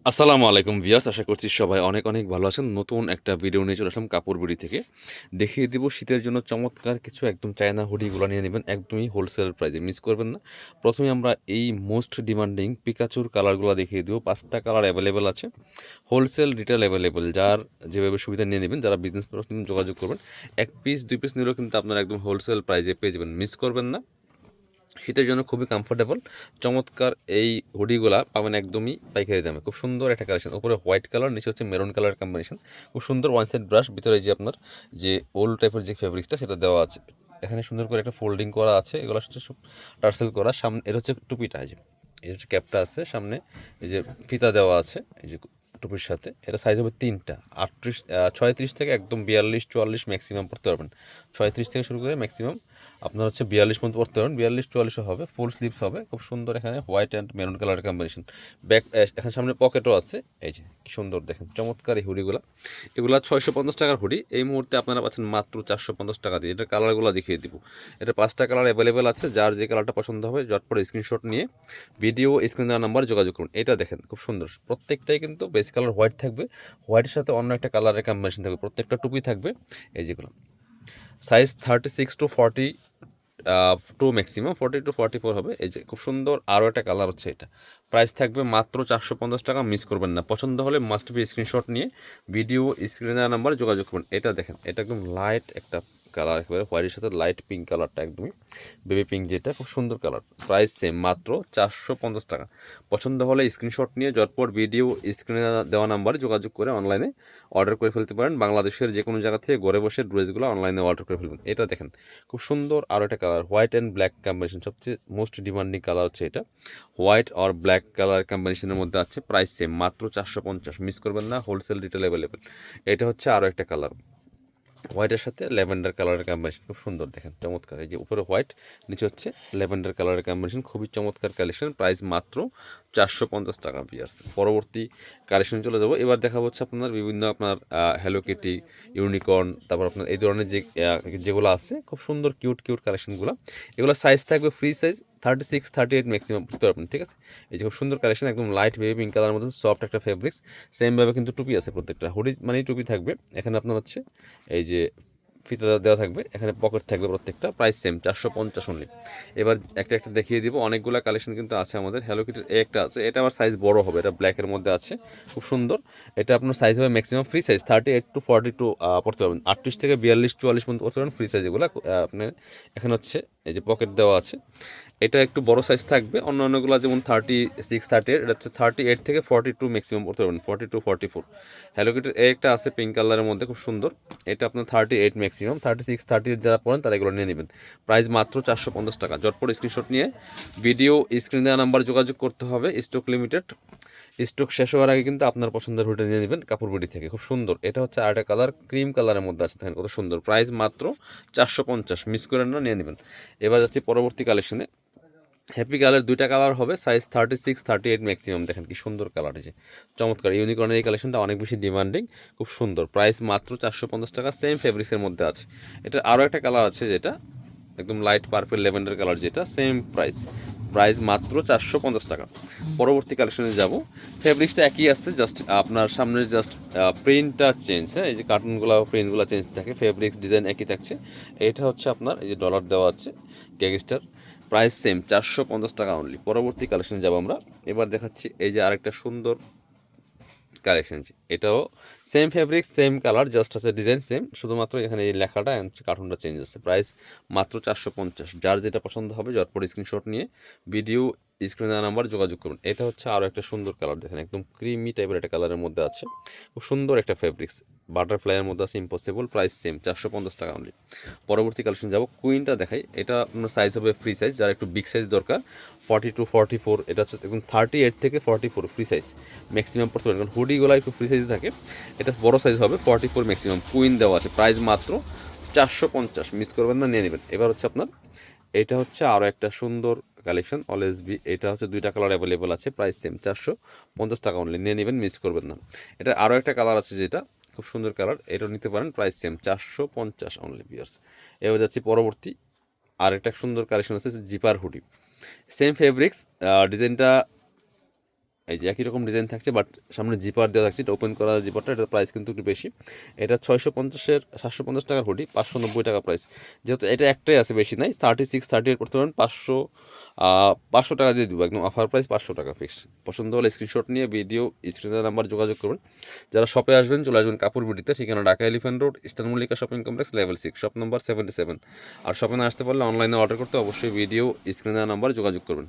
আসসালামু আলাইকুম ভিউয়ার্স, আশা করছি সবাই অনেক অনেক ভালো আছেন। নতুন একটা ভিডিও নিয়ে চলে আসলাম কাপড় বিড়ি থেকে। দেখিয়ে দিব শীতের জন্য চমৎকার কিছু একদম চায়না হুডিগুলো নিয়ে নেবেন একদমই হোলসেল প্রাইসে, মিস করবেন না। প্রথমে আমরা এই মোস্ট ডিমান্ডিং পিকাচুর কালারগুলো দেখিয়ে দিব। 5টা কালার অ্যাভেলেবেল আছে, হোলসেল রিটেল অ্যাভেলেবেল। যার যেভাবে সুবিধা নিয়ে নেবেন, যারা বিজনেস পারসন যোগাযোগ করবেন। 1 পিস 2 পিস নিলেও কিন্তু আপনারা একদম হোলসেল প্রাইসে পেয়ে যাবেন, মিস করবেন না। শীতের জন্য খুবই কমফোর্টেবল চমৎকার এই হুডিগুলা পাবেন একদমই পাইকারি দামে। খুব সুন্দর একটা কালেকশন, উপরে হোয়াইট কালার, নিচে হচ্ছে মেরুন কালার কম্বিনেশন। খুব সুন্দর ওয়ান সাইড ব্রাশ, ভিতরে যে আপনার যে ওল্ড টাইপের যে ফেব্রিক্সটা সেটা দেওয়া আছে। এখানে সুন্দর করে একটা ফোল্ডিং করা আছে, এগুলো হচ্ছে সব টার্সেল করা। সামনে এটা হচ্ছে টুপিটা, এই হচ্ছে ক্যাপটা আছে সামনে, এই যে ফিতা দেওয়া আছে এই যে টুপির সাথে। এটা সাইজ হবে 3টা, 36 থেকে একদম 42 44 ম্যাক্সিমাম পড়তে পারবেন। 36 থেকে শুরু করে ম্যাক্সিমাম আপনার হচ্ছে 42 পর্যন্ত পড়তে পারবেন। 42 44 হবে, ফুল স্লিভস হবে। খুব সুন্দর এখানে হোয়াইট অ্যান্ড মেরুন কালারের কম্বিনেশন। ব্যাক এখানে সামনে পকেটও আছে, এই যে কি সুন্দর দেখেন চমৎকার এই হুডিগুলো। এগুলা 650 টাকার হুডি, এই মুহূর্তে আপনারা পাচ্ছেন মাত্র 450 টাকা দিয়ে। এটার কালারগুলো দেখিয়ে দিব। এটা 5টা কালার অ্যাভেলেবেল আছে, যার যে কালারটা পছন্দ হবে ঝটপট স্ক্রিনশট নিয়ে ভিডিও স্ক্রিন দেওয়ার নাম্বার যোগাযোগ করুন। এটা দেখেন খুব সুন্দর, প্রত্যেকটাই কিন্তু বেস কালার হোয়াইট থাকবে, হোয়াইটের সাথে অন্য একটা কালারের কম্বিনেশন থাকবে। প্রত্যেকটা টুপি থাকবে এই যেগুলো। Size 36 to 40 to maximum 40 to 44 হবে। এই যে খুব সুন্দর আরও একটা কালার হচ্ছে এটা। প্রাইস থাকবে মাত্র 450 টাকা, মিস করবেন না। পছন্দ হলে মাস্ট বি স্ক্রিনশট নিয়ে ভিডিও স্ক্রিনে নাম্বারে যোগাযোগ করবেন। এটা দেখেন, এটা একদম লাইট একটা কালার, একেবারে হোয়াইটের সাথে লাইট পিঙ্ক কালারটা, একদমই বেবি পিঙ্ক, যেটা খুব সুন্দর কালার। প্রাইস সেম মাত্র 450 টাকা। পছন্দ হলে স্ক্রিনশট নিয়ে জটপট ভিডিও স্ক্রিনে দেওয়া নাম্বারে যোগাযোগ করে অনলাইনে অর্ডার করে ফেলতে পারেন। বাংলাদেশের যে কোনো জায়গা থেকে ঘরে বসে ড্রেসগুলো অনলাইনে অর্ডার করে ফেলবেন। এটা দেখেন খুব সুন্দর আরও একটা colour, white and black combination. সবচেয়ে মোস্ট ডিমান্ডিং কালার হচ্ছে এটা, হোয়াইট আর ব্ল্যাক কালার কম্বিনেশনের মধ্যে আছে। প্রাইস সেম মাত্র 450, মিস করবেন না। Wholesale retail available. এটা হচ্ছে আরও একটা কালার, হোয়াইটের সাথে ল্যাভেন্ডার কালারের কম্বিনেশন। খুব সুন্দর দেখেন চমৎকার, এই যে উপরে হোয়াইট, নিচে হচ্ছে ল্যাভেন্ডার কালারের কম্বিনেশন। খুবই চমৎকার কালেকশন। প্রাইস মাত্র 450 টাকা ভিউয়ার্স। পরবর্তী কালেকশন চলে যাবো। এবার দেখা হচ্ছে আপনার বিভিন্ন আপনার হ্যালো কিটি, ইউনিকর্ন, তারপর আপনার এই ধরনের যে যেগুলো আছে খুব সুন্দর কিউট কিউট কালেকশনগুলো। এগুলো সাইজ থাকবে ফ্রি সাইজ 36 38 ম্যাক্সিমাম বুঝতে পারবেন, ঠিক আছে। এই যে খুব সুন্দর কালেকশন, একদম লাইট বেবি পিঙ্ক কালার মধ্যে সফট একটা ফেব্রিক্স। সেমভাবে কিন্তু টুপি আছে, প্রত্যেকটা হুডি মানেই টুপি থাকবে। এখানে আপনার হচ্ছে এই যে ফিতা দেওয়া থাকবে, এখানে পকেট থাকবে প্রত্যেকটা। Price same 450 only. এবার একটা একটা দেখিয়ে দিব, অনেকগুলো কালেকশন কিন্তু আছে আমাদের। হ্যালো কিটির একটা আছে, এটা আমার সাইজ বড় হবে, এটা ব্ল্যাকের মধ্যে আছে, খুব সুন্দর। এটা আপনার সাইজ হবে ম্যাক্সিমাম ফ্রি সাইজ 38 to 42 পড়তে পারবেন। 38 থেকে 42 44 পর্যন্ত পড়তে পারবেন ফ্রি সাইজ এগুলো। আপনার এখানে হচ্ছে এই যে পকেট দেওয়া আছে। এটা একটু বড় সাইজ থাকবে, অন্য অন্যগুলো যেমন 36 38, এটা হচ্ছে 38 থেকে 42 ম্যাক্সিমাম পড়তে পারবেন, 42 44। হ্যালো কিটির একটা আছে পিঙ্ক কালারের মধ্যে, খুব সুন্দর। এটা আপনার 38 ম্যাক্সিমাম, 36 38 যারা পড়েন তারা এগুলো নিয়ে নেবেন। প্রাইস মাত্র 450 টাকা। জটপট স্ক্রিনশট নিয়ে ভিডিও স্ক্রিন দেওয়া নাম্বার যোগাযোগ করতে হবে। স্টক লিমিটেড, স্টক শেষ হওয়ার আগে কিন্তু আপনার পছন্দের হুডি নিয়ে নেবেন কাপড় বিডি থেকে। খুব সুন্দর, এটা হচ্ছে আরেকটা কালার, ক্রিম কালারের মধ্যে আছে, দেখেন কত সুন্দর। প্রাইস মাত্র 450, মিস করেন না, নিয়ে নেবেন। এবার যাচ্ছি পরবর্তী কালেকশনে। হ্যাপি কালার 2টা কালার হবে, সাইজ 36 38 ম্যাক্সিমাম। দেখেন কি সুন্দর কালার, এই যে চমৎকার। ইউনিকর্নের এই কালেকশনটা অনেক বেশি ডিমান্ডিং, খুব সুন্দর। প্রাইস মাত্র 450 টাকা, সেম ফেব্রিক্সের মধ্যে আছে। এটা আরও একটা কালার আছে, যেটা একদম লাইট পার্পল ল্যাভেন্ডার কালার, যেটা সেম প্রাইস। প্রাইস মাত্র 450 টাকা। পরবর্তী কালেকশনে যাব। ফেব্রিক্সটা একই আছে, জাস্ট আপনার সামনে জাস্ট প্রিন্টটা চেঞ্জ। হ্যাঁ, এই যে কার্টুনগুলো প্রিন্টগুলো চেঞ্জ থাকে, ফেব্রিক্স ডিজাইন একই থাকছে। এটা হচ্ছে আপনার এই যে ডলার দেওয়া আছে গ্যাগস্টার। প্রাইস সেম 450 টাকা অনলি। পরবর্তী কালেকশনে যাব আমরা। এবার দেখাচ্ছি এই যে আরেকটা সুন্দর কালেকশন, এটাও same fabric same colour, just হচ্ছে ডিজাইন সেম, শুধুমাত্র এখানে এই লেখাটা অ্যান্ড কার্টুনটা চেঞ্জ আছে। প্রাইস মাত্র 450। যার যেটা পছন্দ হবে জটপট স্ক্রিনশট নিয়ে ভিডিও স্ক্রিনে নাম্বার যোগাযোগ করুন। এটা হচ্ছে আরও একটা সুন্দর কালার, দেখেন একদম ক্রিমি টাইপের একটা কালারের মধ্যে আছে, খুব সুন্দর একটা ফেব্রিক্স, বাটারফ্লাইয়ের মধ্যে আছে, ইম্পসিবল। প্রাইস সেম 450 টাকা অনলি। পরবর্তী কালেকশন যাব, কুইনটা দেখাই। এটা আপনার সাইজ হবে ফ্রি সাইজ, যার একটু বিগ সাইজ দরকার 42 44। এটা হচ্ছে একদম 38 থেকে 44 ফ্রি সাইজ ম্যাক্সিমাম পড়তে পারেন, কারণ হুডিগুলো একটু ফ্রি সাইজে থাকে। এটা বড় সাইজ হবে 44 ম্যাক্সিমাম, কুইন দেওয়া আছে। প্রাইস মাত্র 450, মিস করবেন না, নিয়ে নেবেন। এবার হচ্ছে আপনার এটা হচ্ছে আরও একটা সুন্দর কালেকশন, অলওয়েজ বি। এটা হচ্ছে 2টা কালার অ্যাভেলেবল আছে, প্রাইস সেম 450 টাকা অনলি, নিয়ে নেবেন, মিস করবেন না। এটা আরও একটা কালার আছে, যেটা খুব সুন্দর কালার, এটাও নিতে পারেন। প্রাইস সেম 450 অনলি বিয়ার্স। এবার যাচ্ছি পরবর্তী আরেকটা সুন্দর কালেকশন আছে, জিপার হুডি। সেম ফেব্রিক্স, ডিজাইনটা এই যে একই রকম ডিজাইন থাকছে, বাট সামনে জিপার দেওয়া থাকছে, এটা ওপেন করা জিপারটা, এটার প্রাইস কিন্তু একটু বেশি। এটা 650-এর 750 টাকার হুডি, 590 টাকা প্রাইস। যেহেতু এটা একটাই আছে, বেশি নাই, 36, 38 করতে পারেন, 500 টাকা দিয়ে দেবো, একদম অফার প্রাইস 500 টাকা ফিক্স। পছন্দ হলে স্ক্রিনশট নিয়ে ভিডিও স্ক্রিনের নাম্বার যোগাযোগ করবেন। যারা শপে আসবেন চলে আসবেন কাপড় বিডিতে, ঠিকানা Dhaka elephant road, eastern Mallika shopping complex, level 6, shop number 77। আর শপে না আসতে পারলে অনলাইনে অর্ডার করতে অবশ্যই ভিডিও স্ক্রিনের নাম্বার যোগাযোগ করবেন।